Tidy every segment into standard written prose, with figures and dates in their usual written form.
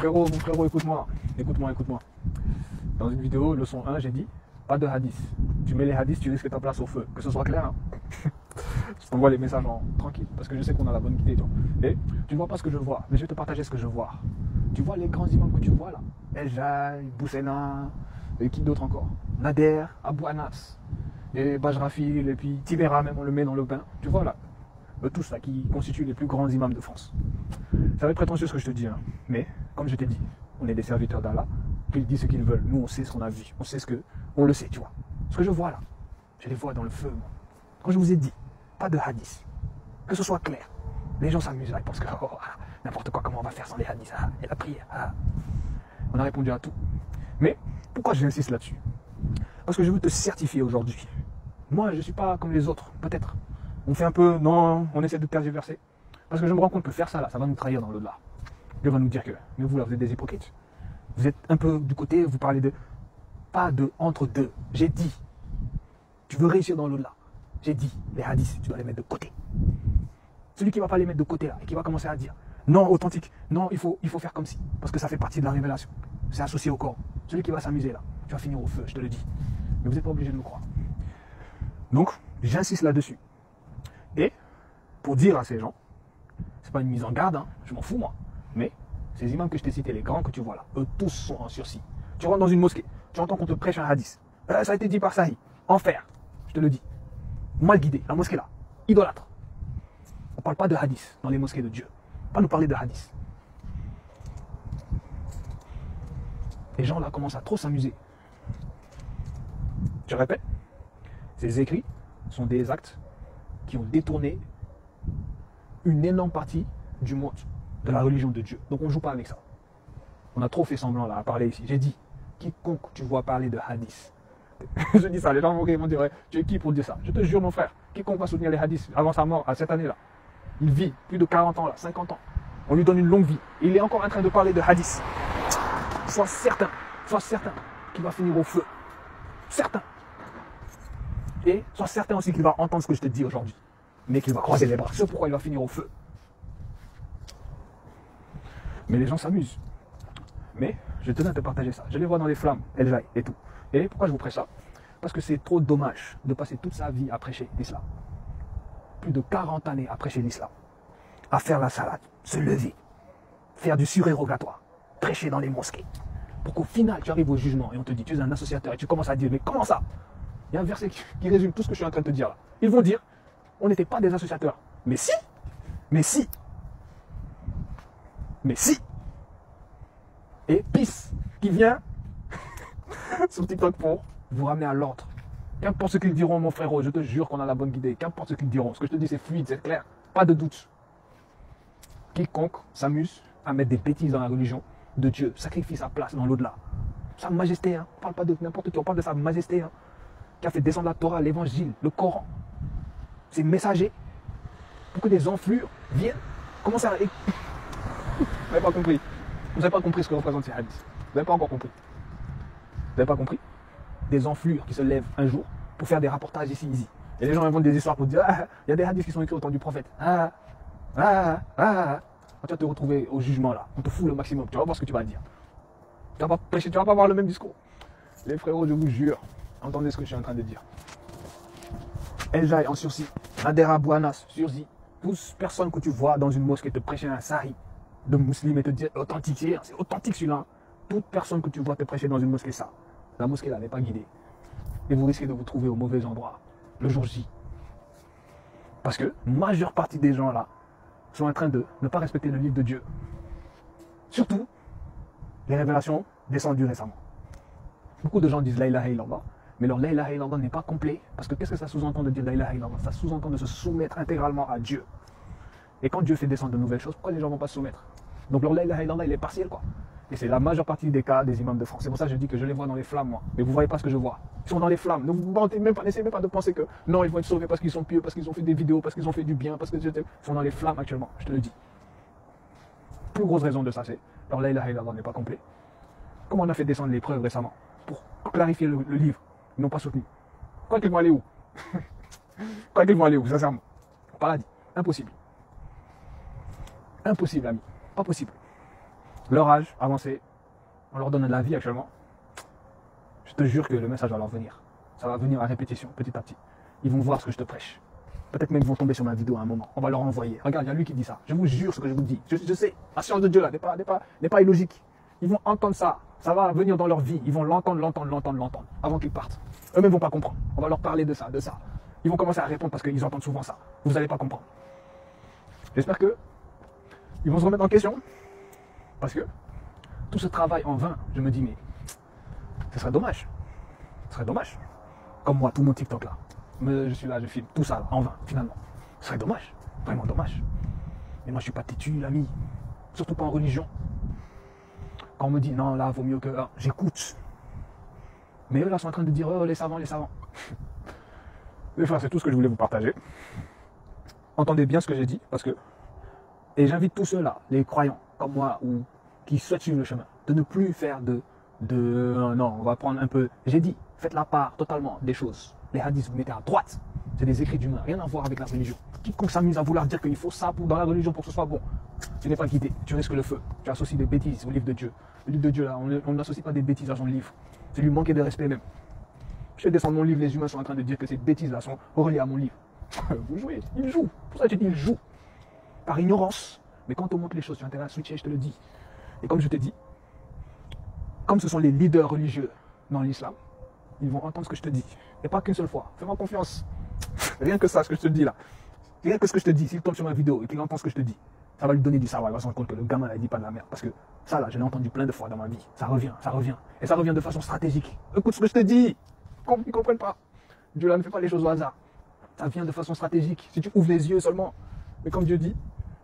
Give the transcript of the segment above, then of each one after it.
Frérot, mon frérot, écoute-moi. Écoute-moi, écoute-moi. Dans une vidéo, leçon 1, j'ai dit, pas de hadith. Tu mets les hadiths, tu risques ta place au feu. Que ce soit clair, hein. Je t'envoie les messages en tranquille, parce que je sais qu'on a la bonne idée, toi. Et tu ne vois pas ce que je vois, mais je vais te partager ce que je vois. Tu vois les grands imams que tu vois là, El Jai, Boussena, et qui d'autre encore, Nader, Abou Anas, et Bajrafil, et puis Tibera, même on le met dans le bain. Tu vois là, tous là qui constituent les plus grands imams de France. Ça va être prétentieux ce que je te dis, hein. Mais comme je t'ai dit, on est des serviteurs d'Allah, qu'ils disent ce qu'ils veulent. Nous, on sait ce qu'on a vu, on sait on le sait, tu vois. Ce que je vois là, je les vois dans le feu, moi. Quand je vous ai dit, pas de hadith, que ce soit clair. Les gens s'amusent là, ils pensent que n'importe quoi, comment on va faire sans les hadiths, et la prière. On a répondu à tout. Mais pourquoi j'insiste là-dessus? Parce que je veux te certifier aujourd'hui. Moi, je ne suis pas comme les autres, peut-être. On fait un peu, non, on essaie de tergiverser. Parce que je me rends compte que faire ça, là, ça va nous trahir dans l'au-delà. Dieu va nous dire que, mais vous là, vous êtes des hypocrites. Vous êtes un peu du côté, vous parlez de, pas de entre deux. J'ai dit, tu veux réussir dans l'au-delà. J'ai dit, les hadiths, tu dois les mettre de côté. Celui qui ne va pas les mettre de côté là, et qui va commencer à dire, non, authentique, non, il faut faire comme si, parce que ça fait partie de la révélation. C'est associé au corps. Celui qui va s'amuser là, tu vas finir au feu, je te le dis. Mais vous n'êtes pas obligé de me croire. Donc, j'insiste là-dessus. Et, pour dire à ces gens, c'est pas une mise en garde, hein, je m'en fous moi, mais ces imams que je t'ai cités, les grands que tu vois là, eux tous sont en sursis. Tu rentres dans une mosquée, tu entends qu'on te prêche un hadith. Ça a été dit par Sahih, enfer, je te le dis. Mal guidé, la mosquée là, idolâtre. On ne parle pas de hadith dans les mosquées de Dieu. Pas nous parler de hadith. Les gens là commencent à trop s'amuser. Je répète, ces écrits sont des actes qui ont détourné une énorme partie du monde, de la religion de Dieu. Donc on ne joue pas avec ça. On a trop fait semblant là à parler ici. J'ai dit, quiconque tu vois parler de hadith. Je dis ça, les gens vont dire, ouais, tu es qui pour dire ça? Je te jure mon frère, quiconque va soutenir les hadiths avant sa mort à cette année là, il vit plus de 40 ans là, 50 ans. On lui donne une longue vie. Et il est encore en train de parler de hadith. Sois certain qu'il va finir au feu. Certain. Et sois certain aussi qu'il va entendre ce que je te dis aujourd'hui. Mais qu'il va croiser les bras. C'est pourquoi il va finir au feu. Mais les gens s'amusent. Mais je tenais à te partager ça. Je les vois dans les flammes, El Jai et tout. Et pourquoi je vous prêche ça? Parce que c'est trop dommage de passer toute sa vie à prêcher l'islam. Plus de 40 années à prêcher l'islam. À faire la salade, se lever, faire du surérogatoire, prêcher dans les mosquées. Pour qu'au final, tu arrives au jugement et on te dit, tu es un associateur et tu commences à dire, mais comment ça? Il y a un verset qui résume tout ce que je suis en train de te dire là. Ils vont dire, on n'était pas des associateurs. Mais si, mais si, mais si. Et PIS qui vient sur TikTok pour vous ramener à l'ordre. Qu'importe ce qu'ils diront, mon frérot, je te jure qu'on a la bonne idée. Qu'importe ce qu'ils diront, ce que je te dis, c'est fluide, c'est clair, pas de doute. Quiconque s'amuse à mettre des bêtises dans la religion de Dieu, sacrifie sa place dans l'au-delà. Sa majesté, hein. On ne parle pas de n'importe qui, on parle de sa majesté, hein, qui a fait descendre la Torah, l'évangile, le Coran, ses messagers, pour que des enflures viennent. Comment ça? Vous n'avez pas compris. Vous n'avez pas compris ce que représente ces hadiths. Vous n'avez pas encore compris. Vous n'avez pas compris? Des enflures qui se lèvent un jour pour faire des rapportages ici. Et les gens inventent des histoires pour dire, il y a des hadiths qui sont écrits au temps du prophète. Quand tu vas te retrouver au jugement là, on te fout le maximum, tu vas voir ce que tu vas dire. Tu vas pas prêcher, tu vas pas avoir le même discours. Les frérots, je vous jure, entendez ce que je suis en train de dire. El Jai en sursis, Nader Abou Anas, sursis. Tous personnes que tu vois dans une mosquée te prêcher un sahih de musulman et te dire authentique, c'est authentique celui-là. Toute personne que tu vois te prêcher dans une mosquée ça, la mosquée là n'est pas guidée. Et vous risquez de vous trouver au mauvais endroit le jour J. Parce que la majeure partie des gens là sont en train de ne pas respecter le livre de Dieu. Surtout, les révélations descendues récemment. Beaucoup de gens disent la ilaha illallah, mais leur la ilaha illallah n'est pas complet. Parce que qu'est-ce que ça sous-entend de dire la ilaha illallah? Ça sous-entend de se soumettre intégralement à Dieu. Et quand Dieu fait descendre de nouvelles choses, pourquoi les gens ne vont pas se soumettre? Donc leur la ilaha illallah, il est partiel quoi. Et c'est la majeure partie des cas des imams de France. C'est pour ça que je dis que je les vois dans les flammes moi. Mais vous ne voyez pas ce que je vois. Ils sont dans les flammes. Ne vous mentez même pas, n'essayez même pas de penser que non, ils vont être sauvés parce qu'ils sont pieux, parce qu'ils ont fait des vidéos, parce qu'ils ont fait du bien, parce que ils sont dans les flammes actuellement, je te le dis. Plus grosse raison de ça, c'est leur la ilaha illallah n'est pas complet. Comment on a fait descendre les preuves récemment pour clarifier le livre? Ils n'ont pas soutenu. Quand ils vont aller où? Quand ils vont aller où, sincèrement? Au paradis. Impossible. Impossible, ami. Pas possible. leur âge avancé, on leur donne de la vie actuellement. Je te jure que le message va leur venir. Ça va venir à répétition, petit à petit. Ils vont voir ce que je te prêche. Peut-être même ils vont tomber sur ma vidéo à un moment. On va leur envoyer. Regarde, il y a lui qui dit ça. Je vous jure ce que je vous dis. Je sais, la science de Dieu là n'est pas illogique. Ils vont entendre ça. Ça va venir dans leur vie. Ils vont l'entendre avant qu'ils partent. Eux-mêmes ne vont pas comprendre. On va leur parler de ça. Ils vont commencer à répondre parce qu'ils entendent souvent ça. Vous n'allez pas comprendre. J'espère que ils vont se remettre en question. Parce que tout ce travail en vain, je me dis, mais ce serait dommage. Ce serait dommage. Comme moi, tout mon TikTok là. Mais je suis là, je filme tout ça là, en vain, finalement. Ce serait dommage. Vraiment dommage. Mais moi, je suis pas têtu, l'ami. Surtout pas en religion. Quand on me dit, non, là, vaut mieux que... j'écoute. Mais eux, là, sont en train de dire, oh, les savants, les savants. Les frères, c'est tout ce que je voulais vous partager. Entendez bien ce que j'ai dit, parce que... Et j'invite tous ceux-là, les croyants, comme moi, ou qui souhaitent suivre le chemin, de ne plus faire non, on va prendre un peu... J'ai dit, faites la part totalement des choses. Les hadiths, vous mettez à droite. C'est des écrits d'humains, rien à voir avec la religion. Quiconque s'amuse à vouloir dire qu'il faut ça dans la religion pour que ce soit bon, tu n'es pas guidé, tu risques le feu. Tu associes des bêtises au livre de Dieu. Le livre de Dieu, là, on n'associe pas des bêtises à son livre. C'est lui manquer de respect même. Je fais descendre mon livre, les humains sont en train de dire que ces bêtises-là sont reliées à mon livre. Vous jouez, ils jouent. Pour ça, je te dis, ils jouent. Par ignorance. Mais quand on montre les choses, tu as intérêt à switcher, je te le dis. Et comme je te dis, comme ce sont les leaders religieux dans l'islam, ils vont entendre ce que je te dis. Et pas qu'une seule fois. Fais-moi confiance. Rien que ça, ce que je te dis là. Rien que ce que je te dis. S'il tombe sur ma vidéo et qu'il entend ce que je te dis, ça va lui donner du savoir. Il va se rendre compte que le gamin, il dit pas de la merde. Parce que ça là, je l'ai entendu plein de fois dans ma vie. Ça revient, ça revient. Et ça revient de façon stratégique. Écoute ce que je te dis. Ils ne comprennent pas. Dieu là ne fait pas les choses au hasard. Ça vient de façon stratégique. Si tu ouvres les yeux seulement. Mais comme Dieu dit,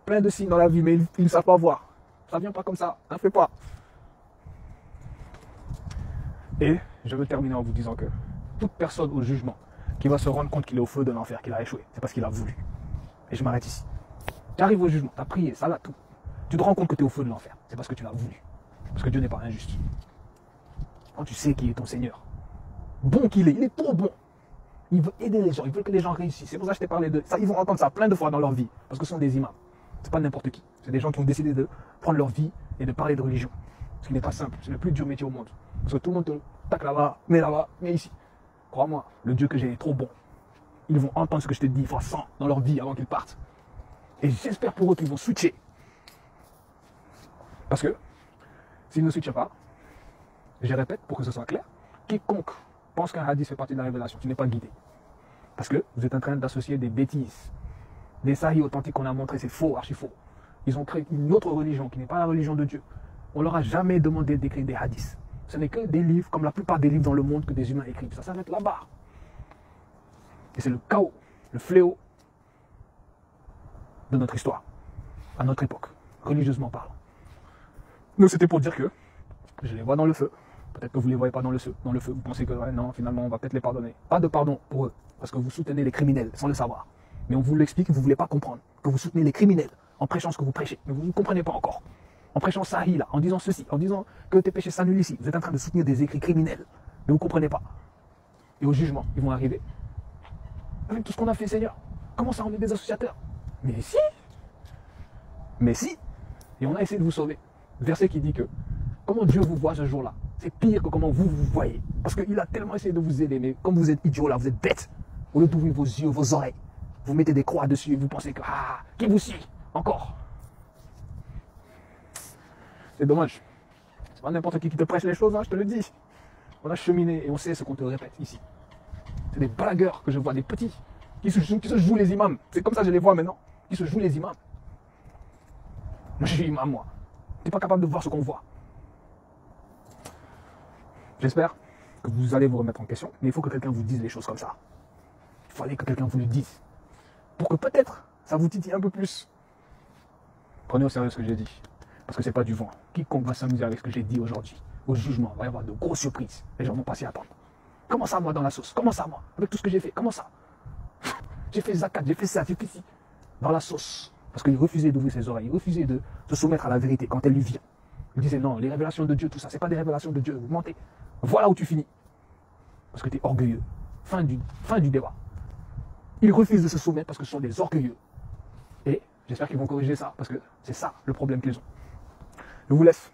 plein de signes dans la vie, mais ils ne savent pas voir. Ça vient pas comme ça. Ne fais pas. Et je veux terminer en vous disant que toute personne au jugement qui va se rendre compte qu'il est au feu de l'enfer, qu'il a échoué, c'est parce qu'il a voulu. Et je m'arrête ici. Tu arrives au jugement, tu as prié, ça là, tout. Tu te rends compte que tu es au feu de l'enfer, c'est parce que tu l'as voulu. Parce que Dieu n'est pas injuste. Quand tu sais qui est ton Seigneur, bon qu'il est, il est trop bon. Il veut aider les gens, il veut que les gens réussissent. C'est pour ça que je t'ai parlé de ça. Ils vont entendre ça plein de fois dans leur vie, parce que ce sont des imams. C'est pas n'importe qui. C'est des gens qui ont décidé de prendre leur vie et de parler de religion. Ce qui n'est pas simple, c'est le plus dur métier au monde. Parce que tout le monde te tac là-bas, mais ici. Crois-moi, le Dieu que j'ai est trop bon. Ils vont entendre ce que je te dis fois 100 dans leur vie avant qu'ils partent. Et j'espère pour eux qu'ils vont switcher. Parce que, s'ils ne switchent pas, je répète pour que ce soit clair, quiconque pense qu'un hadith fait partie de la révélation, tu n'es pas guidé. Parce que vous êtes en train d'associer des bêtises. Des sahih authentiques qu'on a montrés, c'est faux, archi faux. Ils ont créé une autre religion qui n'est pas la religion de Dieu. On leur a jamais demandé d'écrire des hadiths. Ce n'est que des livres, comme la plupart des livres dans le monde que des humains écrivent. Ça s'arrête là-bas. Et c'est le chaos, le fléau de notre histoire, à notre époque, religieusement parlant. Nous, c'était pour dire que je les vois dans le feu. Peut-être que vous ne les voyez pas dans le feu. Vous pensez que ouais, non, finalement, on va peut-être les pardonner. Pas de pardon pour eux, parce que vous soutenez les criminels sans le savoir. Mais on vous l'explique, vous ne voulez pas comprendre. Que vous soutenez les criminels en prêchant ce que vous prêchez. Mais vous ne comprenez pas encore. En prêchant Sahih, là, en disant ceci, en disant que tes péchés s'annulent ici. Vous êtes en train de soutenir des écrits criminels. Mais vous ne comprenez pas. Et au jugement, ils vont arriver. Avec tout ce qu'on a fait, Seigneur, comment ça, on est des associateurs? Mais si. Mais si. Et on a essayé de vous sauver. Verset qui dit que comment Dieu vous voit ce jour-là, c'est pire que comment vous voyez. Parce qu'il a tellement essayé de vous aider, mais comme vous êtes idiots là, vous êtes bêtes. Au lieu d'ouvrir vos yeux, vos oreilles, vous mettez des croix dessus et vous pensez que, qui vous suit encore? C'est dommage. C'est pas n'importe qui te prêche les choses, hein, je te le dis. On a cheminé et on sait ce qu'on te répète ici. C'est des blagueurs que je vois, des petits, qui se jouent les imams. C'est comme ça que je les vois maintenant. Qui se jouent les imams. Moi, je suis imam, moi. Tu n'es pas capable de voir ce qu'on voit. J'espère que vous allez vous remettre en question, mais il faut que quelqu'un vous dise les choses comme ça. Il fallait que quelqu'un vous le dise. Pour que peut-être, ça vous titille un peu plus. Prenez au sérieux ce que j'ai dit. Parce que c'est pas du vent. Quiconque va s'amuser avec ce que j'ai dit aujourd'hui, au jugement, il va y avoir de grosses surprises. Les gens vont pas s'y attendre. Comment ça, moi, dans la sauce? Comment ça, moi? Avec tout ce que j'ai fait? Comment ça? J'ai fait zakat, j'ai fait ça, j'ai fait ci. Dans la sauce. Parce qu'il refusait d'ouvrir ses oreilles. Il refusait de se soumettre à la vérité quand elle lui vient. Il disait non, les révélations de Dieu, tout ça, c'est pas des révélations de Dieu. Vous mentez. Voilà où tu finis. Parce que tu es orgueilleux. Fin du débat. Ils refusent de se soumettre parce que ce sont des orgueilleux. Et j'espère qu'ils vont corriger ça. Parce que c'est ça le problème qu'ils ont. Je vous laisse.